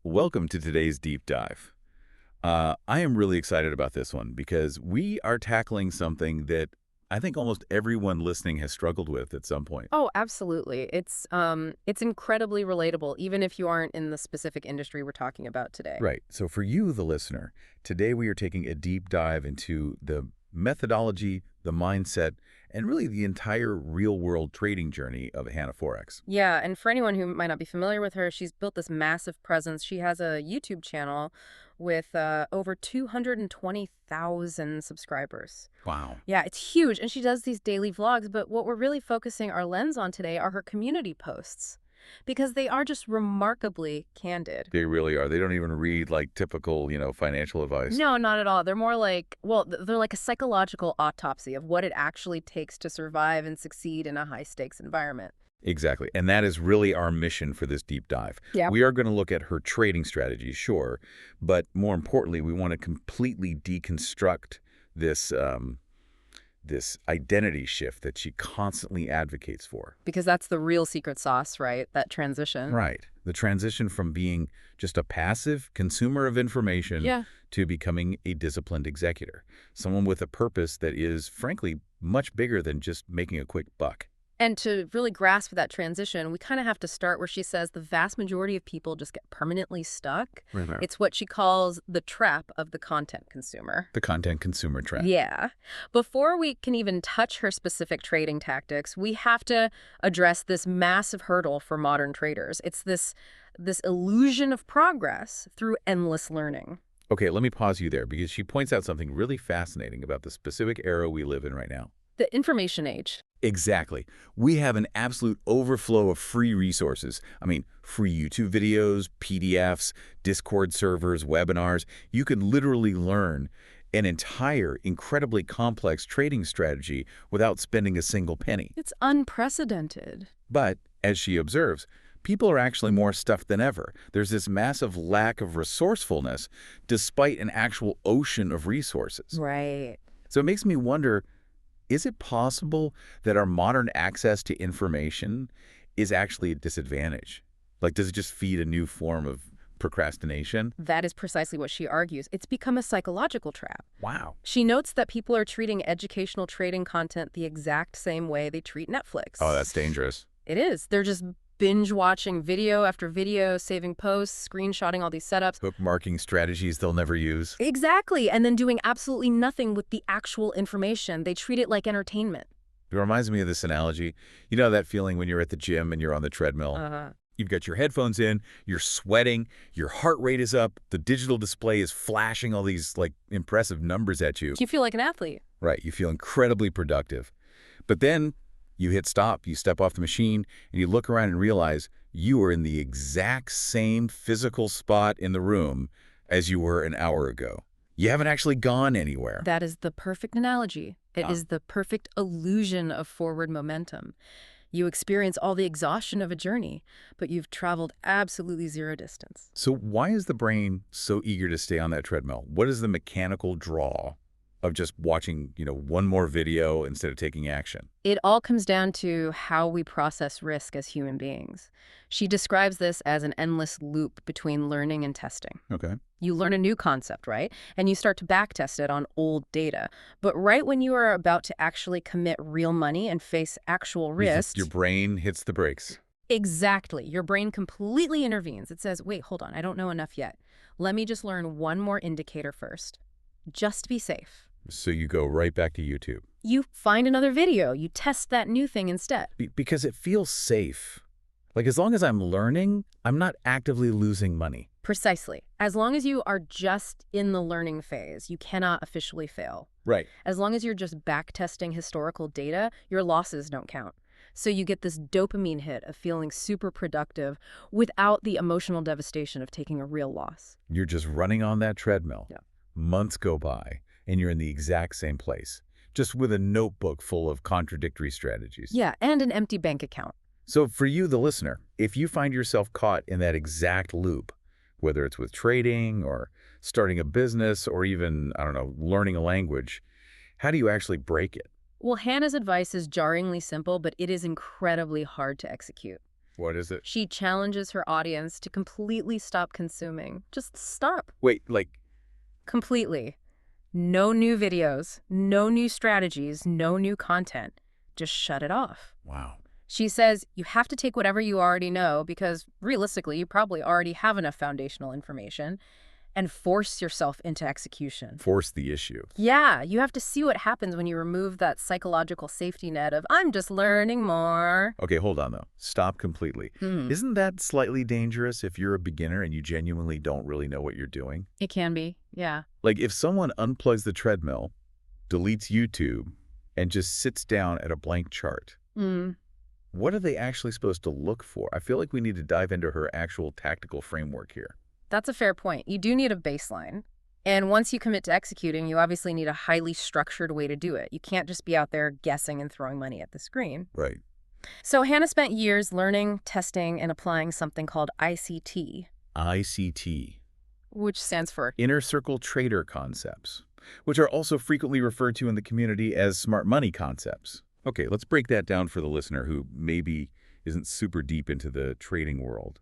Welcome to today's deep dive. I am really excited about this one because we are tackling something that I think almost everyone listening has struggled with at some point. Oh, absolutely. It's incredibly relatable, even if you aren't in the specific industry we're talking about today. Right. So for you, the listener, today we are taking a deep dive into the methodology, the mindset, and really the entire real-world trading journey of Hannah Forex. Yeah, and for anyone who might not be familiar with her, she's built this massive presence. She has a YouTube channel with over 220,000 subscribers. Wow. Yeah, it's huge, and she does these daily vlogs, but what we're really focusing our lens on today are her community posts because they are just remarkably candid. They really are. They don't even read like typical, financial advice. No, not at all. They're more like, well, they're like a psychological autopsy of what it actually takes to survive and succeed in a high-stakes environment. Exactly. And that is really our mission for this deep dive. Yeah. We are going to look at her trading strategies, sure, but more importantly, we want to completely deconstruct this identity shift that she constantly advocates for. Because that's the real secret sauce, right? That transition. Right. The transition from being just a passive consumer of information Yeah. to becoming a disciplined executor, someone with a purpose that is, frankly, much bigger than just making a quick buck. And to really grasp that transition, we kind of have to start where she says the vast majority of people just get permanently stuck. Right there. It's what she calls the trap of the content consumer. The content consumer trap. Yeah. Before we can even touch her specific trading tactics, we have to address this massive hurdle for modern traders. It's this illusion of progress through endless learning. Okay, let me pause you there because she points out something really fascinating about the specific era we live in right now. The information age. Exactly. We have an absolute overflow of free resources. I mean, free YouTube videos, PDFs, Discord servers, webinars. You can literally learn an entire, incredibly complex trading strategy without spending a single penny. It's unprecedented. But, as she observes, people are actually more stuffed than ever. There's this massive lack of resourcefulness despite an actual ocean of resources. Right. So it makes me wonder, is it possible that our modern access to information is actually a disadvantage? Like, does it just feed a new form of procrastination? That is precisely what she argues. It's become a psychological trap. Wow. She notes that people are treating educational trading content the exact same way they treat Netflix. Oh, that's dangerous. It is. They're just binge watching video after video, saving posts, screenshotting all these setups. Bookmarking strategies they'll never use. Exactly. And then doing absolutely nothing with the actual information. They treat it like entertainment. It reminds me of this analogy. You know that feeling when you're at the gym and you're on the treadmill? Uh-huh. You've got your headphones in, you're sweating, your heart rate is up, the digital display is flashing all these, impressive numbers at you. You feel like an athlete. Right, you feel incredibly productive. But then you hit stop, you step off the machine, and you look around and realize you are in the exact same physical spot in the room as you were an hour ago. You haven't actually gone anywhere. That is the perfect analogy. It is the perfect illusion of forward momentum. You experience all the exhaustion of a journey, but you've traveled absolutely zero distance. So why is the brain so eager to stay on that treadmill? What is the mechanical draw of just watching, one more video instead of taking action? It all comes down to how we process risk as human beings. She describes this as an endless loop between learning and testing. Okay. You learn a new concept, right? And you start to backtest it on old data. But right when you are about to actually commit real money and face actual risk, Your brain hits the brakes. exactly, your brain completely intervenes. It says, wait, hold on, I don't know enough yet. Let me just learn one more indicator first, just to be safe. So you go right back to YouTube. You find another video. You test that new thing instead. Because it feels safe. Like, as long as I'm learning, I'm not actively losing money. Precisely. As long as you are just in the learning phase, you cannot officially fail. Right. As long as you're just backtesting historical data, your losses don't count. So you get this dopamine hit of feeling super productive without the emotional devastation of taking a real loss. You're just running on that treadmill. Yeah. Months go by, and you're in the exact same place, just with a notebook full of contradictory strategies. Yeah, and an empty bank account. So for you, the listener, if you find yourself caught in that exact loop, whether it's with trading or starting a business or even, learning a language, how do you actually break it? Well, Hannah's advice is jarringly simple, but it is incredibly hard to execute. What is it? She challenges her audience to completely stop consuming. Just stop. Wait, like, Completely. No new videos, no new strategies, no new content. Just shut it off. wow. She says you have to take whatever you already know because realistically, you probably already have enough foundational information and force yourself into execution. Force the issue. Yeah, you have to see what happens when you remove that psychological safety net of, I'm just learning more. Okay, hold on, though. Stop completely. Isn't that slightly dangerous if you're a beginner and you genuinely don't really know what you're doing? It can be, yeah. Like, if someone unplugs the treadmill, deletes YouTube, and just sits down at a blank chart, what are they actually supposed to look for? I feel like we need to dive into her actual tactical framework here. That's a fair point. You do need a baseline. And once you commit to executing, you obviously need a highly structured way to do it. You can't just be out there guessing and throwing money at the screen. Right. So Hannah spent years learning, testing, and applying something called ICT, ICT. which stands for Inner Circle Trader Concepts, which are also frequently referred to in the community as smart money concepts. Okay, let's break that down for the listener who maybe isn't super deep into the trading world.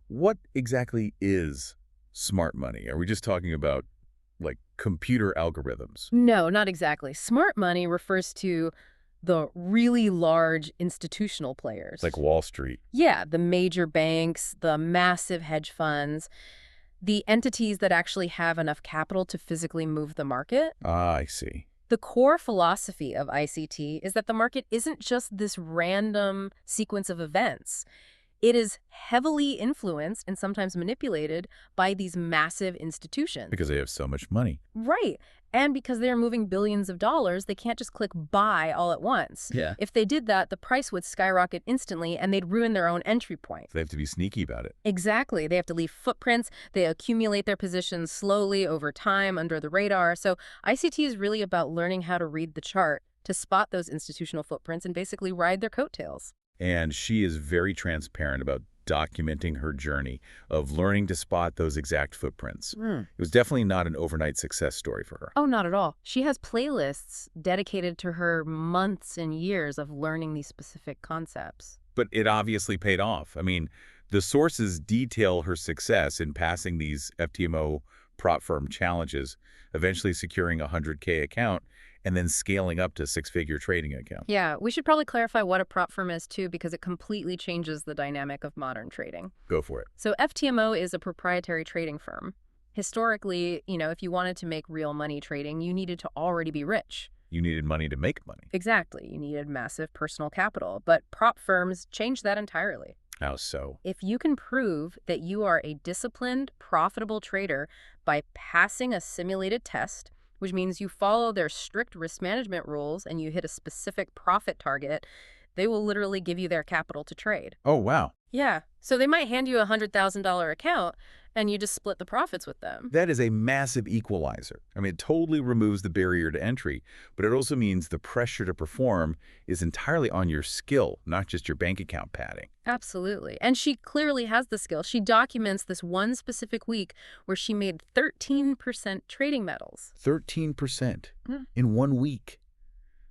What exactly is smart money? Are we just talking about, like, computer algorithms? No, not exactly. Smart money refers to the really large institutional players. Like Wall Street. Yeah, the major banks, the massive hedge funds, the entities that actually have enough capital to physically move the market. Ah, I see. The core philosophy of ICT is that the market isn't just this random sequence of events. It is heavily influenced and sometimes manipulated by these massive institutions. Because they have so much money. Right. And because they're moving billions of dollars, they can't just click buy all at once. Yeah. If they did that, the price would skyrocket instantly and they'd ruin their own entry point. They have to be sneaky about it. Exactly. They have to leave footprints. They accumulate their positions slowly over time under the radar. So ICT is really about learning how to read the chart to spot those institutional footprints and basically ride their coattails. And she is very transparent about documenting her journey of learning to spot those exact footprints. It was definitely not an overnight success story for her. Oh, not at all. She has playlists dedicated to her months and years of learning these specific concepts. But it obviously paid off. I mean, the sources detail her success in passing these FTMO prop firm challenges, eventually securing a 100K account, and then scaling up to six-figure trading account. Yeah, we should probably clarify what a prop firm is too, because it completely changes the dynamic of modern trading. Go for it. So FTMO is a proprietary trading firm. Historically, if you wanted to make real money trading, you needed to already be rich. You needed money to make money. Exactly. You needed massive personal capital. But prop firms changed that entirely. How so? If you can prove that you are a disciplined, profitable trader by passing a simulated test, which means you follow their strict risk management rules and you hit a specific profit target, they will literally give you their capital to trade. Oh, wow. Yeah. So they might hand you a $100,000 account and you just split the profits with them. That is a massive equalizer. I mean, it totally removes the barrier to entry, but it also means the pressure to perform is entirely on your skill, not just your bank account padding. Absolutely. And she clearly has the skill. She documents this one specific week where she made 13% trading medals. 13% in 1 week.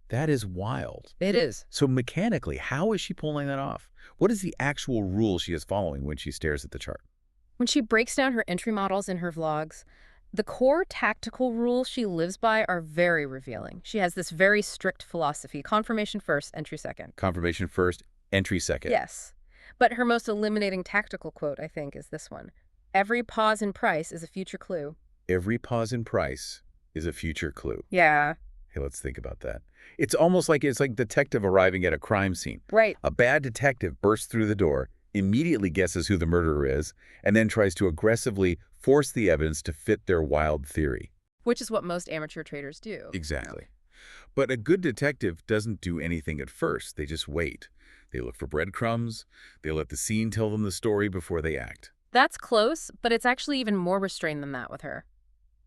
That is wild. It is. So mechanically, how is she pulling that off? What is the actual rule she is following when she stares at the chart? When she breaks down her entry models in her vlogs, the core tactical rules she lives by are very revealing. She has this very strict philosophy: confirmation first, entry second. Confirmation first, entry second. Yes. But her most eliminating tactical quote, I think, is this one: every pause in price is a future clue. Every pause in price is a future clue. Yeah. Hey, let's think about that. It's almost like detective arriving at a crime scene. Right. A bad detective bursts through the door, immediately guesses who the murderer is, and then tries to aggressively force the evidence to fit their wild theory. Which is what most amateur traders do. Exactly. But a good detective doesn't do anything at first. They just wait. They look for breadcrumbs. They let the scene tell them the story before they act. That's close, but it's actually even more restrained than that with her.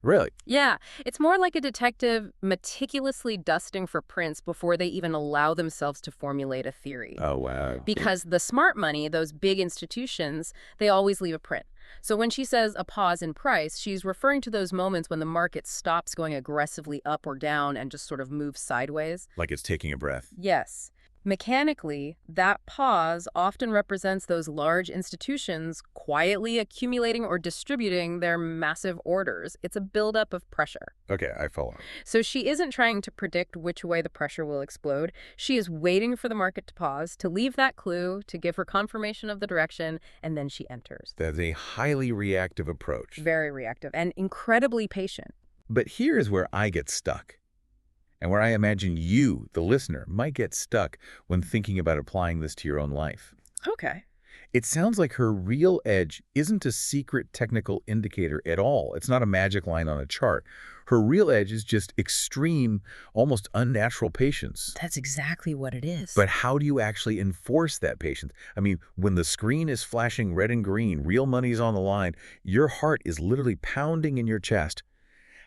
Really? Yeah, it's more like a detective meticulously dusting for prints before they even allow themselves to formulate a theory. Oh, wow. Because the smart money, those big institutions, they always leave a print. So when she says a pause in price, she's referring to those moments when the market stops going aggressively up or down and just sort of moves sideways. Like it's taking a breath. Yes. Mechanically, that pause often represents those large institutions quietly accumulating or distributing their massive orders. It's a buildup of pressure. Okay, I follow. So she isn't trying to predict which way the pressure will explode. She is waiting for the market to pause, to leave that clue, to give her confirmation of the direction, and then she enters. That's a highly reactive approach. Very reactive and incredibly patient. But here's where I get stuck, and where I imagine you, the listener, might get stuck when thinking about applying this to your own life. Okay. It sounds like her real edge isn't a secret technical indicator at all. It's not a magic line on a chart. Her real edge is just extreme, almost unnatural patience. That's exactly what it is. But how do you actually enforce that patience? I mean, when the screen is flashing red and green, real money's on the line, your heart is literally pounding in your chest.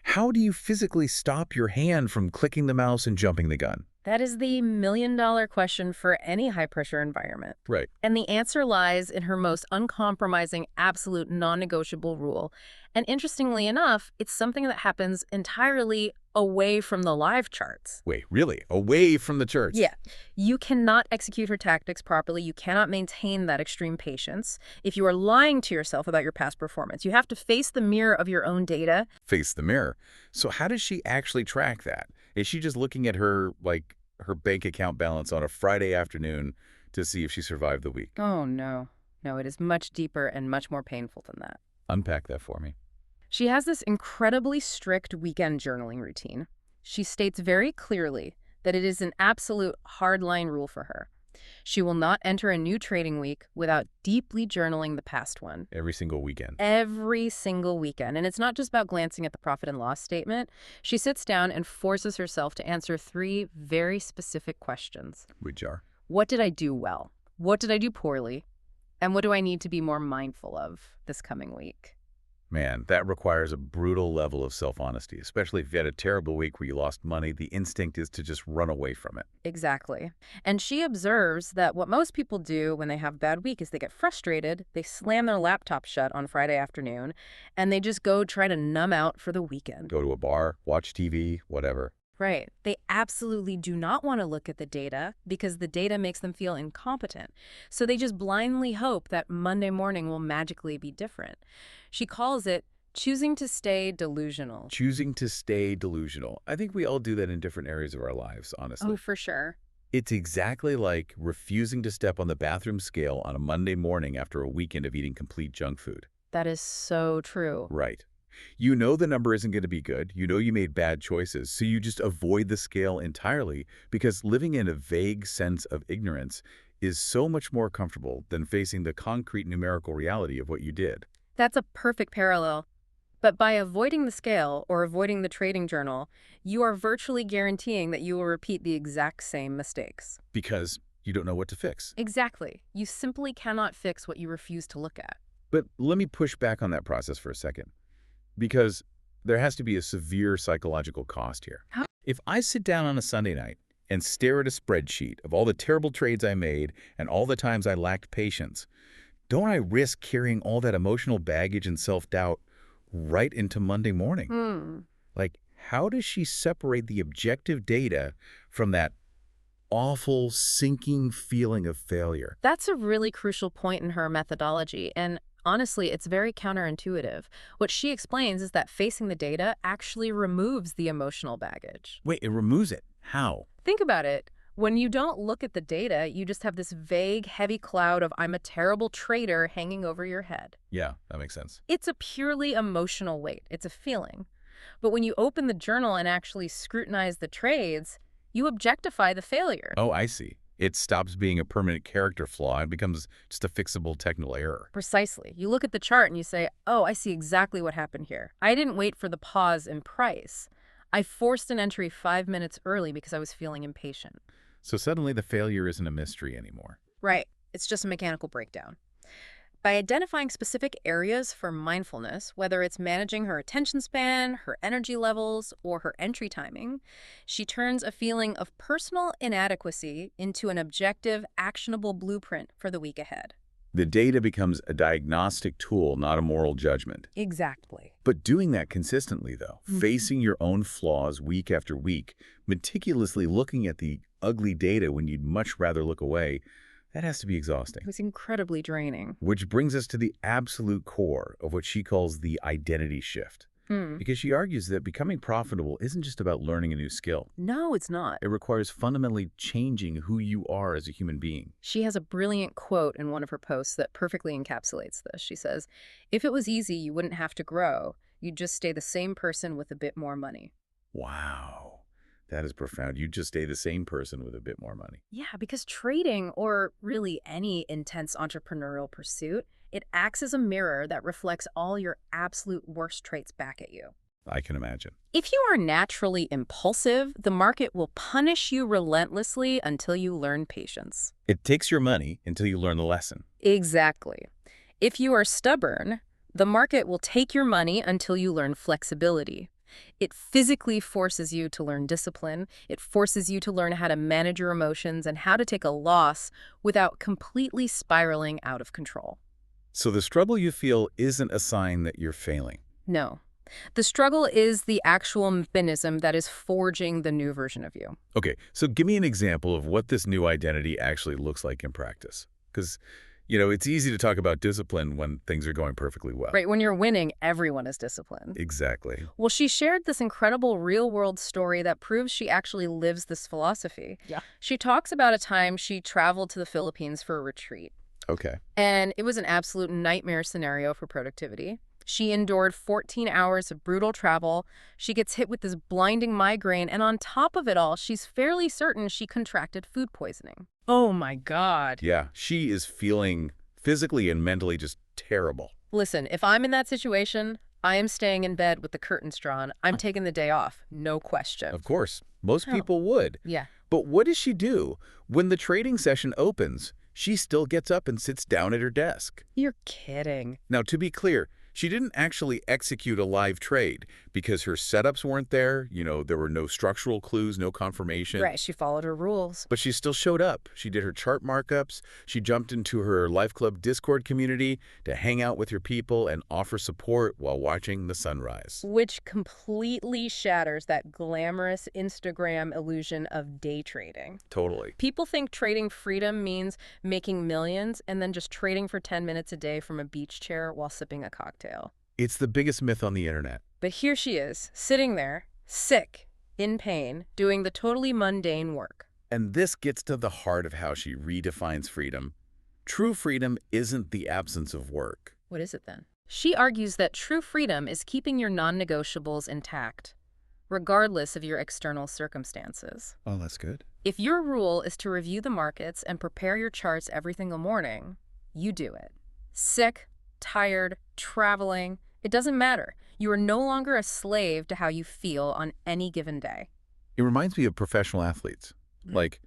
How do you physically stop your hand from clicking the mouse and jumping the gun? That is the million-dollar question for any high-pressure environment. Right. And the answer lies in her most uncompromising, absolute, non-negotiable rule. And interestingly enough, it's something that happens entirely away from the live charts. Wait, really? Away from the church? Yeah. You cannot execute her tactics properly. You cannot maintain that extreme patience if you are lying to yourself about your past performance. You have to face the mirror of your own data. Face the mirror. So how does she actually track that? Is she just looking at her bank account balance on a Friday afternoon to see if she survived the week? Oh, no. No, it is much deeper and much more painful than that. Unpack that for me. She has this incredibly strict weekend journaling routine. She states very clearly that it is an absolute hardline rule for her. She will not enter a new trading week without deeply journaling the past one. Every single weekend. Every single weekend. And it's not just about glancing at the profit and loss statement. She sits down and forces herself to answer 3 very specific questions. Which are? What did I do well? What did I do poorly? And what do I need to be more mindful of this coming week? Man, that requires a brutal level of self-honesty, especially if you had a terrible week where you lost money. The instinct is to just run away from it. Exactly. And she observes that what most people do when they have a bad week is they get frustrated, they slam their laptop shut on Friday afternoon, and they just go try to numb out for the weekend. Go to a bar, watch TV, whatever. Right. They absolutely do not want to look at the data because the data makes them feel incompetent. So they just blindly hope that Monday morning will magically be different. She calls it choosing to stay delusional. Choosing to stay delusional. I think we all do that in different areas of our lives, honestly. Oh, for sure. It's exactly like refusing to step on the bathroom scale on a Monday morning after a weekend of eating complete junk food. That is so true. Right. You know the number isn't going to be good. You know you made bad choices, so you just avoid the scale entirely because living in a vague sense of ignorance is so much more comfortable than facing the concrete numerical reality of what you did. That's a perfect parallel. But by avoiding the scale or avoiding the trading journal, you are virtually guaranteeing that you will repeat the exact same mistakes. Because you don't know what to fix. Exactly. You simply cannot fix what you refuse to look at. But let me push back on that process for a second. Because there has to be a severe psychological cost here. How? If I sit down on a Sunday night and stare at a spreadsheet of all the terrible trades I made and all the times I lacked patience, don't I risk carrying all that emotional baggage and self-doubt right into Monday morning? Like, how does she separate the objective data from that awful, sinking feeling of failure? That's a really crucial point in her methodology, and honestly, it's very counterintuitive. What she explains is that facing the data actually removes the emotional baggage. Wait, it removes it. How? Think about it. When you don't look at the data, you just have this vague, heavy cloud of "I'm a terrible trader" hanging over your head. Yeah, that makes sense. It's a purely emotional weight. It's a feeling. But when you open the journal and actually scrutinize the trades, you objectify the failure. Oh, I see. It stops being a permanent character flaw and becomes just a fixable technical error. Precisely. You look at the chart and you say, oh, I see exactly what happened here. I didn't wait for the pause in price. I forced an entry 5 minutes early because I was feeling impatient. So suddenly the failure isn't a mystery anymore. Right. It's just a mechanical breakdown. By identifying specific areas for mindfulness, whether it's managing her attention span, her energy levels, or her entry timing, she turns a feeling of personal inadequacy into an objective, actionable blueprint for the week ahead. The data becomes a diagnostic tool, not a moral judgment. Exactly. But doing that consistently, though, facing your own flaws week after week, meticulously looking at the ugly data when you'd much rather look away, that has to be exhausting. It was incredibly draining. Which brings us to the absolute core of what she calls the identity shift. Because she argues that becoming profitable isn't just about learning a new skill. No, it's not. It requires fundamentally changing who you are as a human being. She has a brilliant quote in one of her posts that perfectly encapsulates this. She says, "If it was easy, you wouldn't have to grow. You'd just stay the same person with a bit more money." Wow. That is profound. You just stay the same person with a bit more money. Yeah, because trading, or really any intense entrepreneurial pursuit, it acts as a mirror that reflects all your absolute worst traits back at you. I can imagine. If you are naturally impulsive, the market will punish you relentlessly until you learn patience. It takes your money until you learn the lesson. Exactly. If you are stubborn, the market will take your money until you learn flexibility. It physically forces you to learn discipline. It forces you to learn how to manage your emotions and how to take a loss without completely spiraling out of control. So the struggle you feel isn't a sign that you're failing. No. The struggle is the actual mechanism that is forging the new version of you. Okay, so give me an example of what this new identity actually looks like in practice. Because, it's easy to talk about discipline when things are going perfectly well. Right, when you're winning, everyone is disciplined. Exactly. Well, she shared this incredible real-world story that proves she actually lives this philosophy. Yeah. She talks about a time she traveled to the Philippines for a retreat. Okay. And it was an absolute nightmare scenario for productivity. She endured 14 hours of brutal travel. She gets hit with this blinding migraine, and on top of it all, she's fairly certain she contracted food poisoning. Oh my God. Yeah, she is feeling physically and mentally just terrible. Listen, if I'm in that situation, I am staying in bed with the curtains drawn. I'm taking the day off, no question. Of course, most Oh. people would. Yeah. But what does she do? When the trading session opens, she still gets up and sits down at her desk. You're kidding. Now, to be clear, she didn't actually execute a live trade because her setups weren't there. There were no structural clues, no confirmation. Right, she followed her rules. But she still showed up. She did her chart markups. She jumped into her Life Club Discord community to hang out with her people and offer support while watching the sunrise. Which completely shatters that glamorous Instagram illusion of day trading. Totally. People think trading freedom means making millions and then just trading for 10 minutes a day from a beach chair while sipping a cocktail. It's the biggest myth on the internet. But here she is, sitting there, sick, in pain, doing the totally mundane work. And this gets to the heart of how she redefines freedom. True freedom isn't the absence of work. What is it then? She argues that true freedom is keeping your non-negotiables intact, regardless of your external circumstances. Oh, that's good. If your rule is to review the markets and prepare your charts every single morning, you do it. Sick, tired, traveling, it doesn't matter. You are no longer a slave to how you feel on any given day. It reminds me of professional athletes. Like,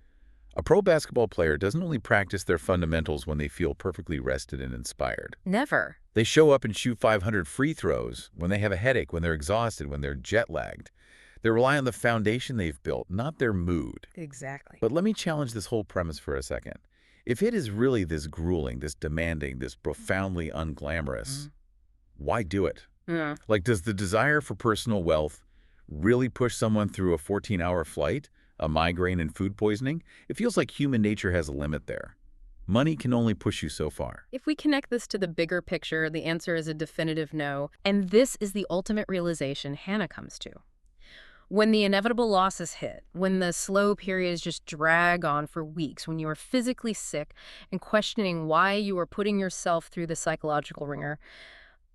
a pro basketball player doesn't only practice their fundamentals when they feel perfectly rested and inspired. Never. They show up and shoot 500 free throws when they have a headache, when they're exhausted, when they're jet-lagged. They rely on the foundation they've built, not their mood. Exactly. But let me challenge this whole premise for a second. If it is really this grueling, this demanding, this profoundly unglamorous, why do it? Like, does the desire for personal wealth really push someone through a 14-hour flight, a migraine, and food poisoning? It feels like human nature has a limit there. Money can only push you so far. If we connect this to the bigger picture, the answer is a definitive no. And this is the ultimate realization Hannah comes to. When the inevitable losses hit, when the slow periods just drag on for weeks, when you are physically sick and questioning why you are putting yourself through the psychological ringer,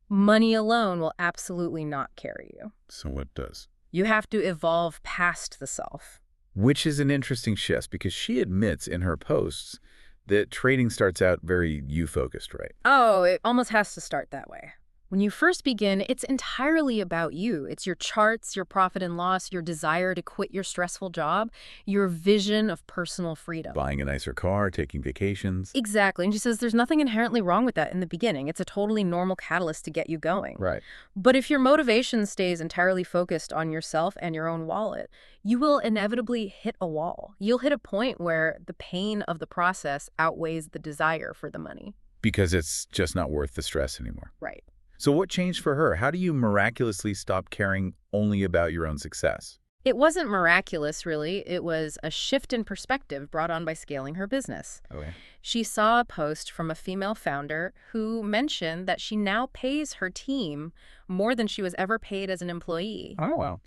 money alone will absolutely not carry you. So what does? You have to evolve past the self. Which is an interesting shift because she admits in her posts that trading starts out very you-focused, right? Oh, it almost has to start that way. When you first begin, it's entirely about you. It's your charts, your profit and loss, your desire to quit your stressful job, your vision of personal freedom. Buying a nicer car, taking vacations. Exactly. And she says there's nothing inherently wrong with that in the beginning. It's a totally normal catalyst to get you going. Right. But if your motivation stays entirely focused on yourself and your own wallet, you will inevitably hit a wall. You'll hit a point where the pain of the process outweighs the desire for the money. Because it's just not worth the stress anymore. Right. So what changed for her? How do you miraculously stop caring only about your own success? It wasn't miraculous, really. It was a shift in perspective brought on by scaling her business. Okay. She saw a post from a female founder who mentioned that she now pays her team more than she was ever paid as an employee. Oh, wow.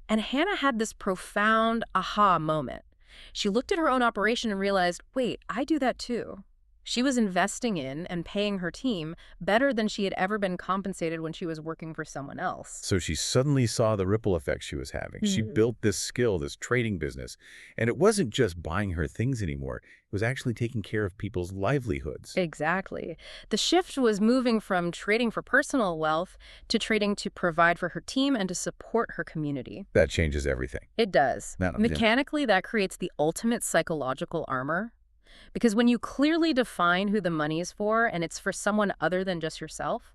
And Hannah had this profound aha moment. She looked at her own operation and realized, wait, I do that too. She was investing in and paying her team better than she had ever been compensated when she was working for someone else. So she suddenly saw the ripple effect she was having. She built this skill, this trading business, and it wasn't just buying her things anymore. It was actually taking care of people's livelihoods. Exactly. The shift was moving from trading for personal wealth to trading to provide for her team and to support her community. That changes everything. It does. Now, yeah. Mechanically, that creates the ultimate psychological armor. Because when you clearly define who the money is for and it's for someone other than just yourself,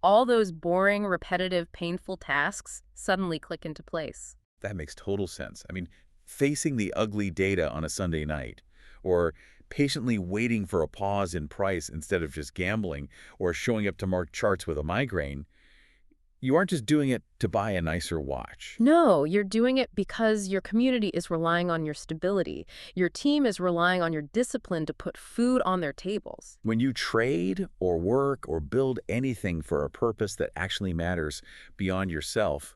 all those boring, repetitive, painful tasks suddenly click into place. That makes total sense. I mean, facing the ugly data on a Sunday night, or patiently waiting for a pause in price instead of just gambling, or showing up to mark charts with a migraine, you aren't just doing it to buy a nicer watch. No, you're doing it because your community is relying on your stability. Your team is relying on your discipline to put food on their tables. When you trade or work or build anything for a purpose that actually matters beyond yourself,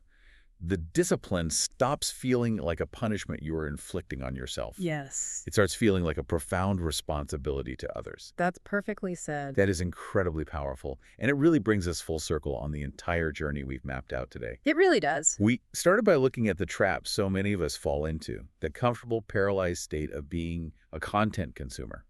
the discipline stops feeling like a punishment you are inflicting on yourself. Yes. It starts feeling like a profound responsibility to others. That's perfectly said. That is incredibly powerful, and it really brings us full circle on the entire journey we've mapped out today. It really does. We started by looking at the trap so many of us fall into, the comfortable, paralyzed state of being a content consumer,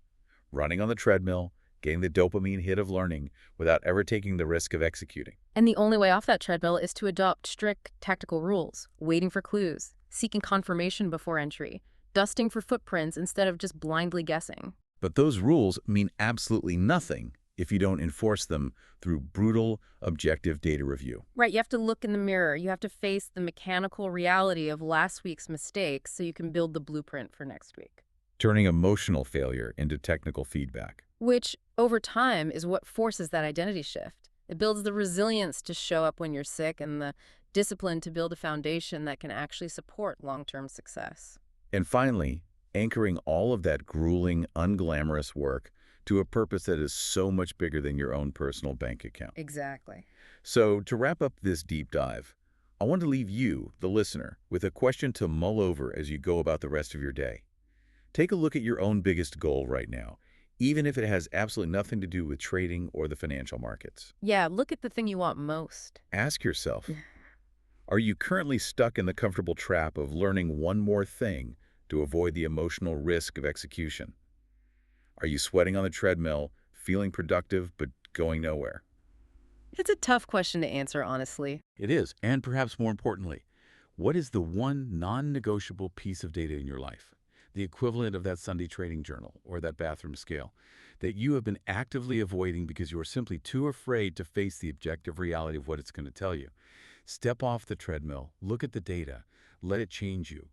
running on the treadmill, getting the dopamine hit of learning without ever taking the risk of executing. And the only way off that treadmill is to adopt strict tactical rules, waiting for clues, seeking confirmation before entry, dusting for footprints instead of just blindly guessing. But those rules mean absolutely nothing if you don't enforce them through brutal, objective data review. Right, you have to look in the mirror. You have to face the mechanical reality of last week's mistakes so you can build the blueprint for next week. Turning emotional failure into technical feedback. Which, over time, is what forces that identity shift. It builds the resilience to show up when you're sick and the discipline to build a foundation that can actually support long-term success. And finally, anchoring all of that grueling, unglamorous work to a purpose that is so much bigger than your own personal bank account. Exactly. So, to wrap up this deep dive, I want to leave you, the listener, with a question to mull over as you go about the rest of your day. Take a look at your own biggest goal right now, even if it has absolutely nothing to do with trading or the financial markets. Yeah, look at the thing you want most. Ask yourself, are you currently stuck in the comfortable trap of learning one more thing to avoid the emotional risk of execution? Are you sweating on the treadmill, feeling productive, but going nowhere? It's a tough question to answer, honestly. It is, and perhaps more importantly, what is the one non-negotiable piece of data in your life, the equivalent of that Sunday trading journal or that bathroom scale, that you have been actively avoiding because you are simply too afraid to face the objective reality of what it's going to tell you? Step off the treadmill, look at the data, let it change you.